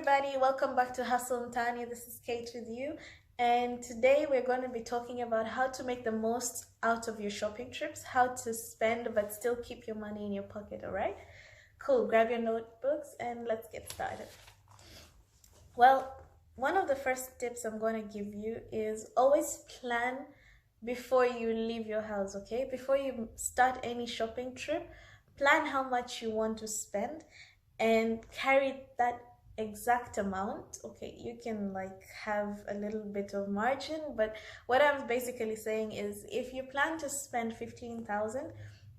everybody, welcome back to Hustle and Tanya. This is Kate with you, and today we're going to be talking about how to make the most out of your shopping trips, how to spend but still keep your money in your pocket. All right, cool. Grab your notebooks and let's get started. Well, one of the first tips I'm going to give you is always plan before you leave your house. Okay, before you start any shopping trip, plan how much you want to spend and carry that exact amount. Okay, you can like have a little bit of margin, but what I'm basically saying is if you plan to spend 15,000,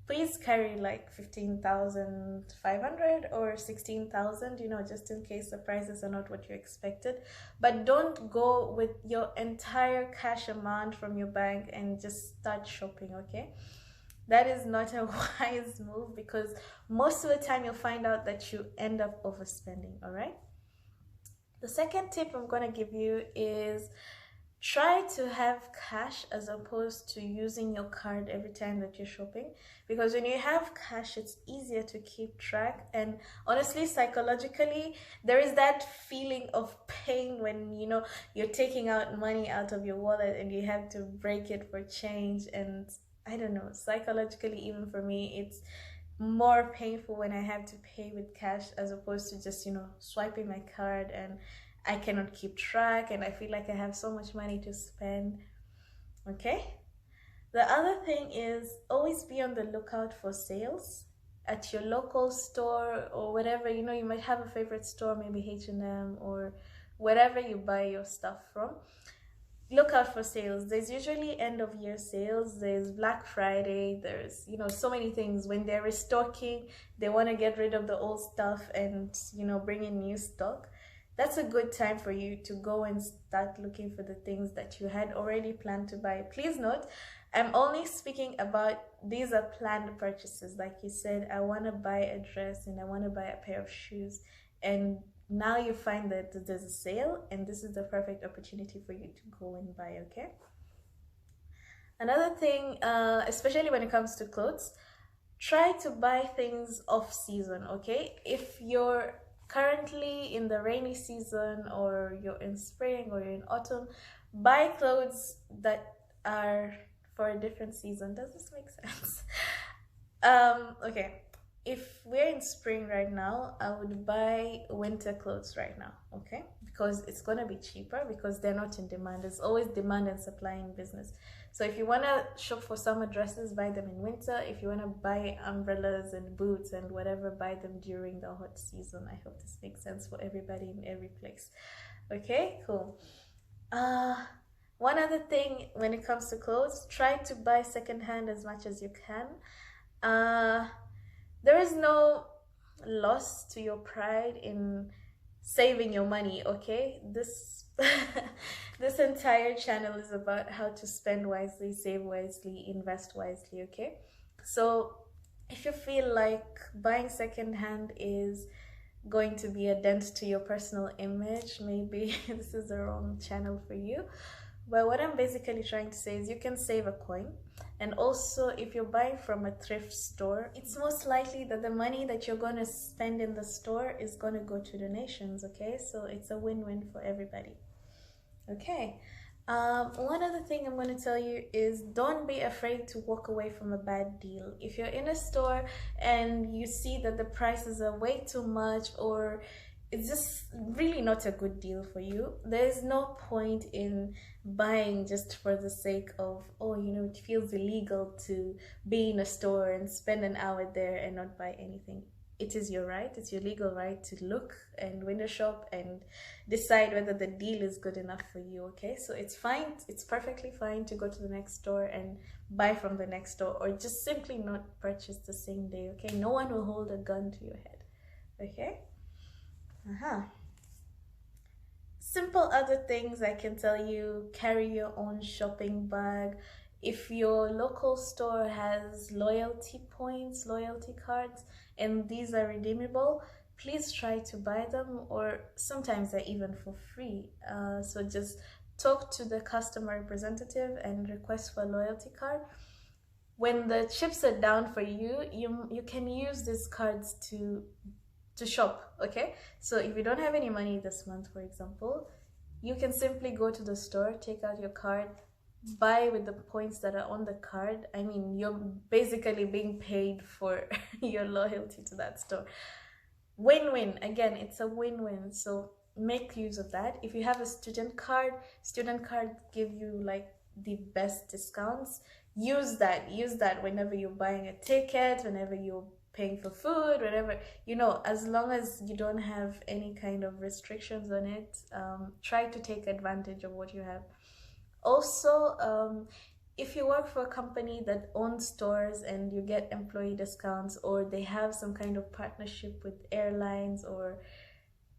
please carry like 15,500 or 16,000, just in case the prices are not what you expected. But don't go with your entire cash amount from your bank and just start shopping. Okay, that is not a wise move, because most of the time you'll find out that you end up overspending. All right, the second tip I'm going to give you is try to have cash as opposed to using your card every time that you're shopping, because when you have cash it's easier to keep track. And honestly, psychologically, there is that feeling of pain when you're taking out money out of your wallet and you have to break it for change. And I don't know, psychologically, even for me, it's more painful when I have to pay with cash as opposed to just swiping my card, and I cannot keep track and I feel like I have so much money to spend. Okay, the other thing is always be on the lookout for sales at your local store or whatever. You might have a favorite store, maybe H&M or wherever you buy your stuff from. Look out for sales. There's usually end of year sales, there's Black Friday, there's so many things. When they're restocking, they want to get rid of the old stuff and bring in new stock. That's a good time for you to go and start looking for the things that you had already planned to buy. Please note, I'm only speaking about these are planned purchases. Like you said, I want to buy a dress and I want to buy a pair of shoes, and now you find that there's a sale and this is the perfect opportunity for you to go and buy. Okay, another thing, especially when it comes to clothes, try to buy things off season. Okay, if you're currently in the rainy season or you're in spring or you're in autumn, buy clothes that are for a different season. Does this make sense? Okay, if we're in spring right now, I would buy winter clothes right now. Okay, because it's gonna be cheaper, because they're not in demand. There's always demand and supply in business. So if you want to shop for summer dresses, buy them in winter. If you want to buy umbrellas and boots and whatever, buy them during the hot season. I hope this makes sense for everybody in every place. Okay, cool. One other thing when it comes to clothes, try to buy secondhand as much as you can. There is no loss to your pride in saving your money. Okay, this this entire channel is about how to spend wisely, save wisely, invest wisely. Okay, so if you feel like buying secondhand is going to be a dent to your personal image, maybe this is the wrong channel for you. But what I'm basically trying to say is you can save a coin. And also, if you're buying from a thrift store, it's most likely that the money that you're going to spend in the store is going to go to donations. Okay, so it's a win-win for everybody. Okay, one other thing I'm going to tell you is don't be afraid to walk away from a bad deal. If you're in a store and you see that the prices are way too much, or it's just really not a good deal for you, there's no point in buying just for the sake of, it feels illegal to be in a store and spend an hour there and not buy anything. It is your right, it's your legal right to look and window shop and decide whether the deal is good enough for you. Okay, so it's fine, it's perfectly fine to go to the next store and buy from the next store, or just simply not purchase the same day. Okay, no one will hold a gun to your head. Okay. Simple other things I can tell you: carry your own shopping bag. If your local store has loyalty points, loyalty cards, and these are redeemable, please try to buy them, or sometimes they're even for free. So just talk to the customer representative and request for a loyalty card. When the chips are down for you, you can use these cards to to shop, okay? So if you don't have any money this month, for example, you can simply go to the store, take out your card, buy with the points that are on the card. I mean, you're basically being paid for your loyalty to that store. Win-win. Again, it's a win-win. So make use of that. If you have a student card give you like the best discounts. Use that whenever you're buying a ticket, whenever you're paying for food, whatever, as long as you don't have any kind of restrictions on it. Try to take advantage of what you have. Also, if you work for a company that owns stores and you get employee discounts, or they have some kind of partnership with airlines or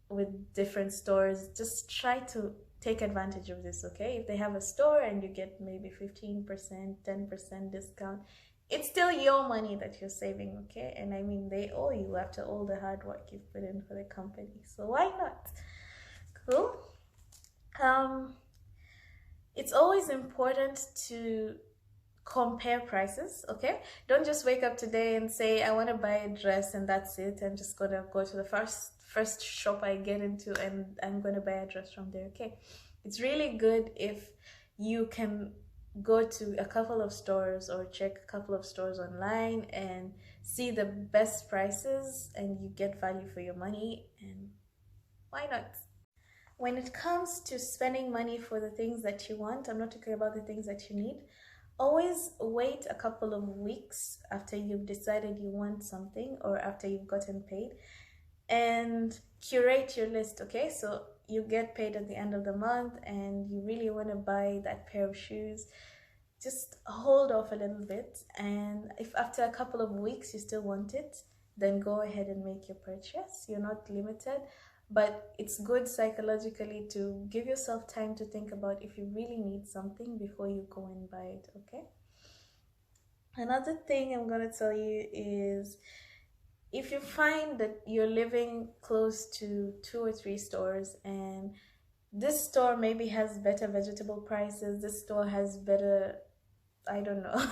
with different stores, just try to take advantage of this, okay? If they have a store and you get maybe 15%, 10% discount, it's still your money that you're saving, okay? And I mean, they owe you after all the hard work you've put in for the company, so why not? Cool. It's always important to compare prices, okay? Don't just wake up today and say, I want to buy a dress and that's it. I'm just gonna go to the first shop I get into and I'm gonna buy a dress from there, okay? It's really good if you can go to a couple of stores or check a couple of stores online and see the best prices, and you get value for your money, and why not? When it comes to spending money for the things that you want, I'm not talking about the things that you need. Always wait a couple of weeks after you've decided you want something or after you've gotten paid, and curate your list, okay? So you get paid at the end of the month and you really want to buy that pair of shoes. Just hold off a little bit, and if after a couple of weeks you still want it, then go ahead and make your purchase. You're not limited. But it's good psychologically to give yourself time to think about if you really need something before you go and buy it, okay? Another thing I'm going to tell you is, if you find that you're living close to 2 or 3 stores and this store maybe has better vegetable prices, this store has better, I don't know,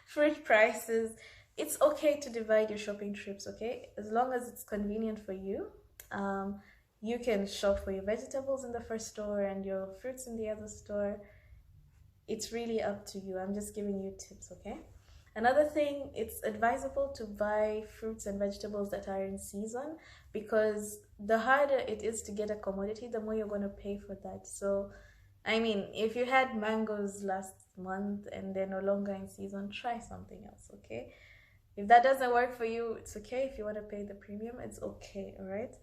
fruit prices, it's okay to divide your shopping trips, okay? As long as it's convenient for you. You can shop for your vegetables in the first store and your fruits in the other store. It's really up to you. I'm just giving you tips, okay? Another thing, it's advisable to buy fruits and vegetables that are in season, because the harder it is to get a commodity, the more you're going to pay for that. So, I mean, if you had mangoes last month and they're no longer in season, try something else, okay? If that doesn't work for you, it's okay. If you want to pay the premium, it's okay, all right?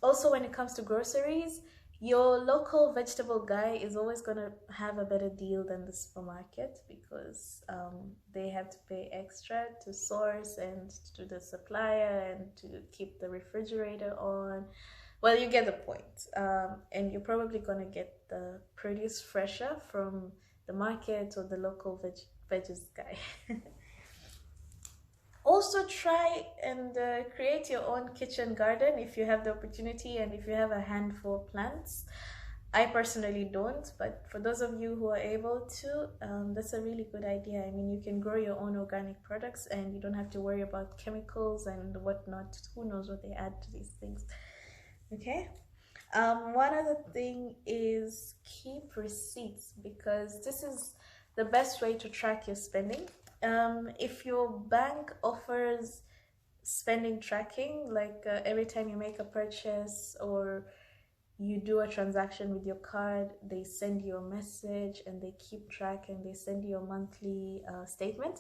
Also, when it comes to groceries, your local vegetable guy is always going to have a better deal than the supermarket, because they have to pay extra to source and to the supplier and to keep the refrigerator on. Well, you get the point. And you're probably going to get the produce fresher from the market or the local veggies guy. Also, try and create your own kitchen garden if you have the opportunity and if you have a handful of plants. I personally don't, but for those of you who are able to, that's a really good idea. I mean, you can grow your own organic products and you don't have to worry about chemicals and whatnot. Who knows what they add to these things, okay? One other thing is keep receipts, because this is the best way to track your spending. If your bank offers spending tracking, like every time you make a purchase or you do a transaction with your card, they send you a message and they keep track and they send you a monthly statement.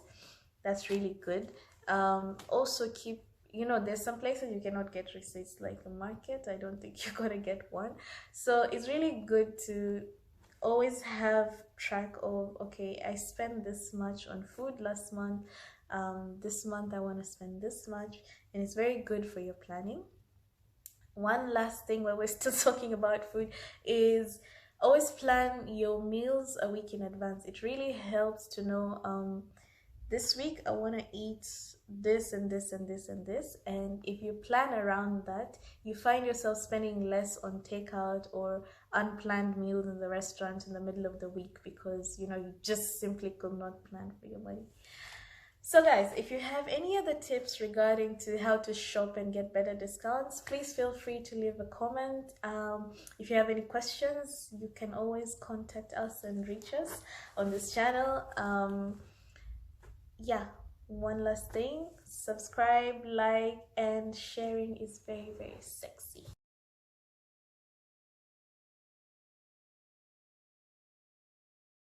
That's really good. Also keep, there's some places you cannot get receipts, like a market. I don't think you're gonna get one. So it's really good to always have track of, okay, I spent this much on food last month, this month I want to spend this much, and it's very good for your planning. One last thing while we're still talking about food is always plan your meals a week in advance. It really helps to know, this week I want to eat this and this and this and this, and if you plan around that, you find yourself spending less on takeout or unplanned meals in the restaurant in the middle of the week, because you just simply could not plan for your money. So guys, if you have any other tips regarding to how to shop and get better discounts, please feel free to leave a comment. If you have any questions, you can always contact us and reach us on this channel. Yeah, one last thing, subscribe, like, and sharing is very, very sexy.